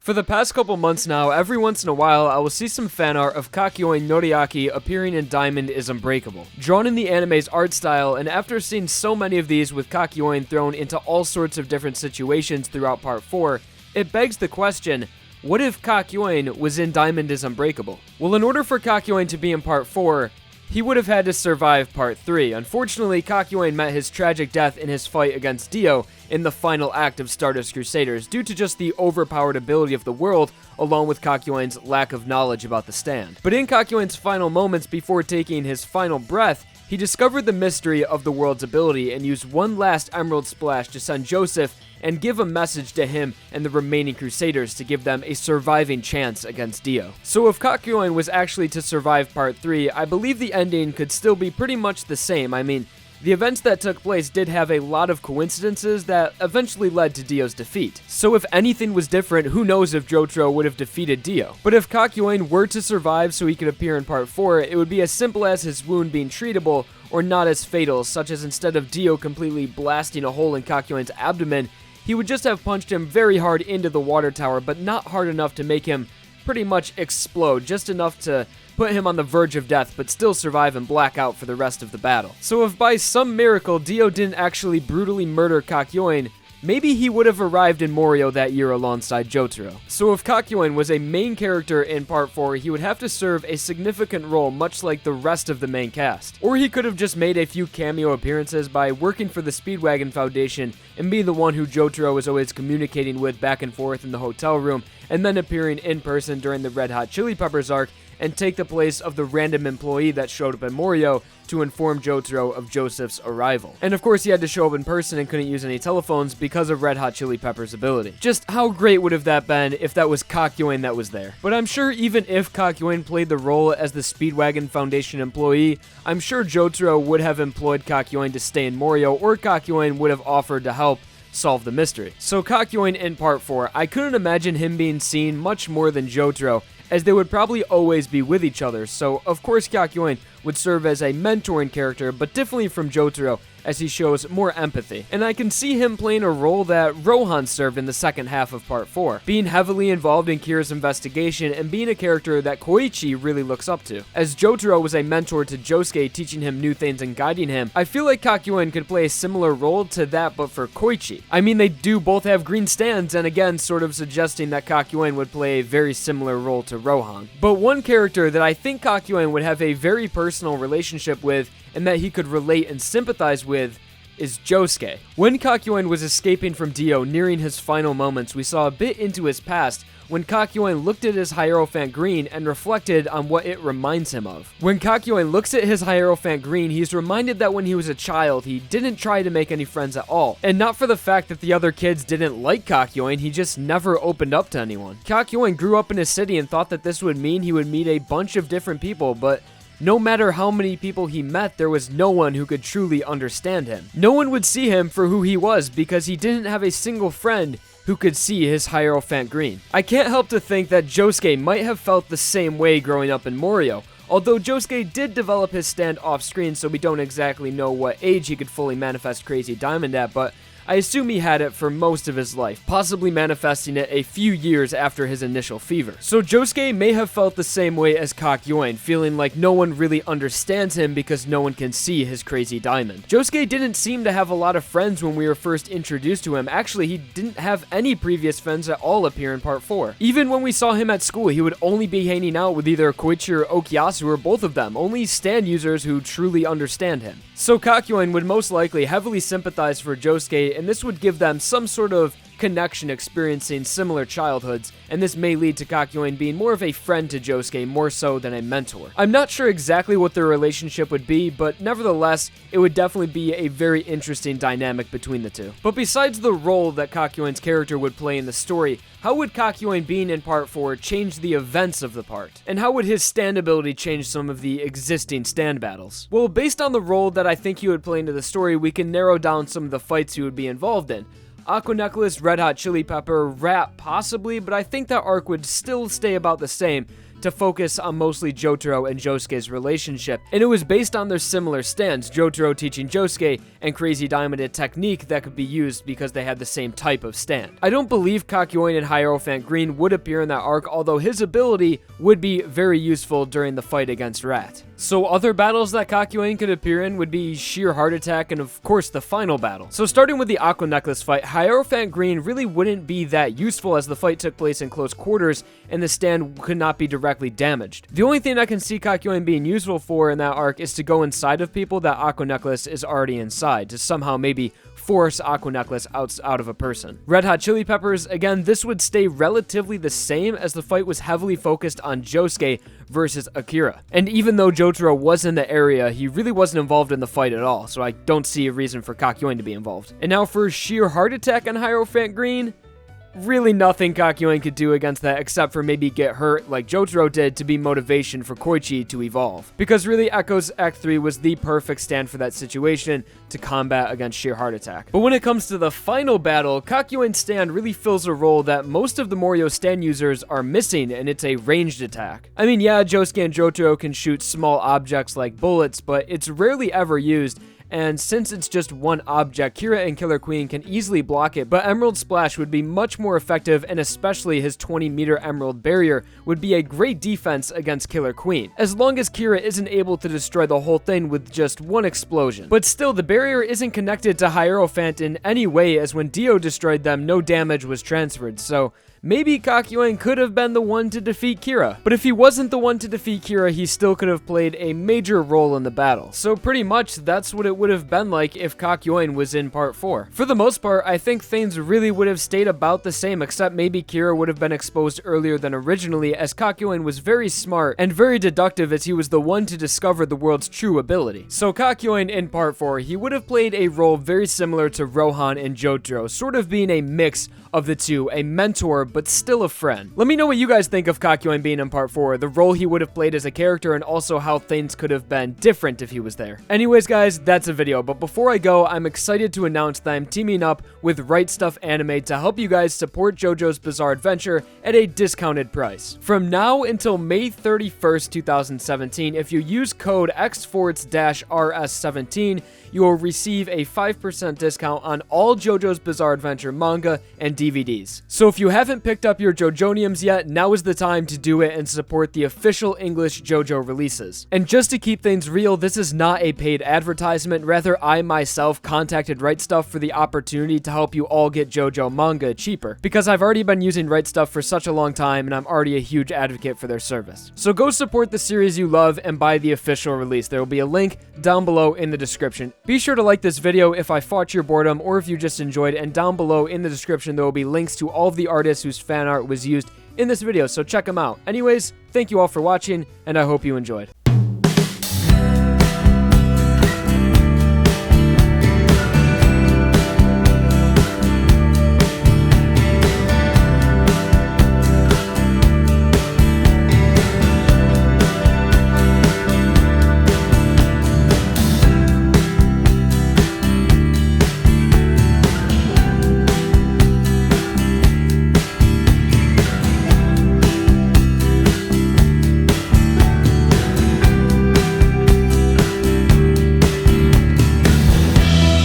For the past couple months now, every once in a while, I will see some fan art of Kakyoin Noriaki appearing in Diamond is Unbreakable, drawn in the anime's art style, and after seeing so many of these with Kakyoin thrown into all sorts of different situations throughout Part 4, it begs the question, what if Kakyoin was in Diamond is Unbreakable? Well, in order for Kakyoin to be in Part 4, he would have had to survive Part 3. Unfortunately, Kakyoin met his tragic death in his fight against Dio in the final act of Stardust Crusaders due to just the overpowered ability of the world, along with Kakyoin's lack of knowledge about the stand. But in Kakyoin's final moments before taking his final breath, he discovered the mystery of the world's ability and used one last Emerald Splash to send Joseph and give a message to him and the remaining Crusaders to give them a surviving chance against Dio. So if Kakyoin was actually to survive Part 3, I believe the ending could still be pretty much the same. I mean, the events that took place did have a lot of coincidences that eventually led to Dio's defeat. So if anything was different, who knows if Jotaro would have defeated Dio. But if Kakyoin were to survive so he could appear in Part 4, it would be as simple as his wound being treatable or not as fatal, such as instead of Dio completely blasting a hole in Kakyoin's abdomen, he would just have punched him very hard into the water tower, but not hard enough to make him pretty much explode, just enough to put him on the verge of death, but still survive and black out for the rest of the battle. So if by some miracle Dio didn't actually brutally murder Kakyoin, maybe he would have arrived in Morio that year alongside Jotaro. So if Kakyoin was a main character in Part 4, he would have to serve a significant role much like the rest of the main cast. Or he could have just made a few cameo appearances by working for the Speedwagon Foundation and being the one who Jotaro was always communicating with back and forth in the hotel room, and then appearing in person during the Red Hot Chili Peppers arc and take the place of the random employee that showed up in Morio to inform Jotaro of Joseph's arrival. And of course he had to show up in person and couldn't use any telephones because of Red Hot Chili Peppers' ability. Just how great would have that been if that was Kakyoin that was there? But I'm sure even if Kakyoin played the role as the Speedwagon Foundation employee, I'm sure Jotaro would have employed Kakyoin to stay in Morio, or Kakyoin would have offered to help solve the mystery. So Kakyoin in Part 4, I couldn't imagine him being seen much more than Jotaro, as they would probably always be with each other, so of course Kakyoin would serve as a mentoring character, but differently from Jotaro, as he shows more empathy. And I can see him playing a role that Rohan served in the second half of Part 4, being heavily involved in Kira's investigation and being a character that Koichi really looks up to. As Jotaro was a mentor to Josuke, teaching him new things and guiding him, I feel like Kakyoin could play a similar role to that but for Koichi. I mean, they do both have green stands, and again sort of suggesting that Kakyoin would play a very similar role to Rohan. But one character that I think Kakyoin would have a very personal relationship with and that he could relate and sympathize with is Josuke. When Kakyoin was escaping from Dio nearing his final moments, we saw a bit into his past when Kakyoin looked at his Hierophant Green and reflected on what it reminds him of. When Kakyoin looks at his Hierophant Green, he's reminded that when he was a child, he didn't try to make any friends at all. And not for the fact that the other kids didn't like Kakyoin, he just never opened up to anyone. Kakyoin grew up in a city and thought that this would mean he would meet a bunch of different people, but no matter how many people he met, there was no one who could truly understand him. No one would see him for who he was because he didn't have a single friend who could see his Hierophant Green. I can't help to think that Josuke might have felt the same way growing up in Morio, although Josuke did develop his stand off screen, so we don't exactly know what age he could fully manifest Crazy Diamond at, but I assume he had it for most of his life, possibly manifesting it a few years after his initial fever. So Josuke may have felt the same way as Kakyoin, feeling like no one really understands him because no one can see his Crazy Diamond. Josuke didn't seem to have a lot of friends when we were first introduced to him. Actually, he didn't have any previous friends at all appear in Part 4. Even when we saw him at school, he would only be hanging out with either Koichi or Okuyasu or both of them, only stand users who truly understand him. So Kakyoin would most likely heavily sympathize for Josuke, and this would give them some sort of connection experiencing similar childhoods, and this may lead to Kakyoin being more of a friend to Josuke more so than a mentor. I'm not sure exactly what their relationship would be, but nevertheless, it would definitely be a very interesting dynamic between the two. But besides the role that Kakyoin's character would play in the story, how would Kakyoin being in Part 4 change the events of the part? And how would his stand ability change some of the existing stand battles? Well, based on the role that I think he would play into the story, we can narrow down some of the fights he would be involved in. Aqua Necklace, Red Hot Chili Pepper, Rap possibly, but I think that arc would still stay about the same, to focus on mostly Jotaro and Josuke's relationship, and it was based on their similar stands, Jotaro teaching Josuke and Crazy Diamond a technique that could be used because they had the same type of stand. I don't believe Kakyoin and Hierophant Green would appear in that arc, although his ability would be very useful during the fight against Rat. So other battles that Kakyoin could appear in would be Sheer Heart Attack and of course the final battle. So starting with the Aqua Necklace fight, Hierophant Green really wouldn't be that useful as the fight took place in close quarters and the stand could not be directly damaged. The only thing I can see Kakyoin being useful for in that arc is to go inside of people that Aqua Necklace is already inside, to somehow maybe force Aqua Necklace out of a person. Red Hot Chili Peppers, again, this would stay relatively the same as the fight was heavily focused on Josuke versus Akira. And even though Jotaro was in the area, he really wasn't involved in the fight at all, so I don't see a reason for Kakyoin to be involved. And now for Sheer Heart Attack on Hierophant Green, really nothing Kakyoin could do against that except for maybe get hurt like Jotaro did to be motivation for Koichi to evolve. Because really Echo's Act 3 was the perfect stand for that situation to combat against Sheer Heart Attack. But when it comes to the final battle, Kakyoin's stand really fills a role that most of the Morio stand users are missing, and it's a ranged attack. I mean, yeah, Josuke and Jotaro can shoot small objects like bullets, but it's rarely ever used. And since it's just one object, Kira and Killer Queen can easily block it, but Emerald Splash would be much more effective, and especially his 20-meter Emerald Barrier would be a great defense against Killer Queen, as long as Kira isn't able to destroy the whole thing with just one explosion. But still, the barrier isn't connected to Hierophant in any way, as when Dio destroyed them, no damage was transferred, so maybe Kakyoin could have been the one to defeat Kira. But if he wasn't the one to defeat Kira, he still could have played a major role in the battle. So pretty much, that's what it would have been like if Kakyoin was in part 4. For the most part, I think things really would have stayed about the same, except maybe Kira would have been exposed earlier than originally, as Kakyoin was very smart and very deductive, as he was the one to discover the world's true ability. So Kakyoin in part 4, he would have played a role very similar to Rohan and Jotaro, sort of being a mix of the two, a mentor but still a friend. Let me know what you guys think of Kakyoin being in part 4, the role he would have played as a character, and also how things could have been different if he was there. Anyways guys, that's a video, but before I go, I'm excited to announce that I'm teaming up with Right Stuff Anime to help you guys support JoJo's Bizarre Adventure at a discounted price. From now until May 31st, 2017, if you use code xForts-RS17, you will receive a 5% discount on all JoJo's Bizarre Adventure manga and DVDs. So if you haven't picked up your JoJoniums yet, now is the time to do it and support the official English JoJo releases. And just to keep things real, this is not a paid advertisement, rather I myself contacted Right Stuff for the opportunity to help you all get JoJo manga cheaper, because I've already been using Right Stuff for such a long time and I'm already a huge advocate for their service. So go support the series you love and buy the official release. There will be a link down below in the description. Be sure to like this video if I fought your boredom or if you just enjoyed, and down below in the description there will be links to all of the artists whose fan art was used in this video, so check them out. Anyways, thank you all for watching, and I hope you enjoyed.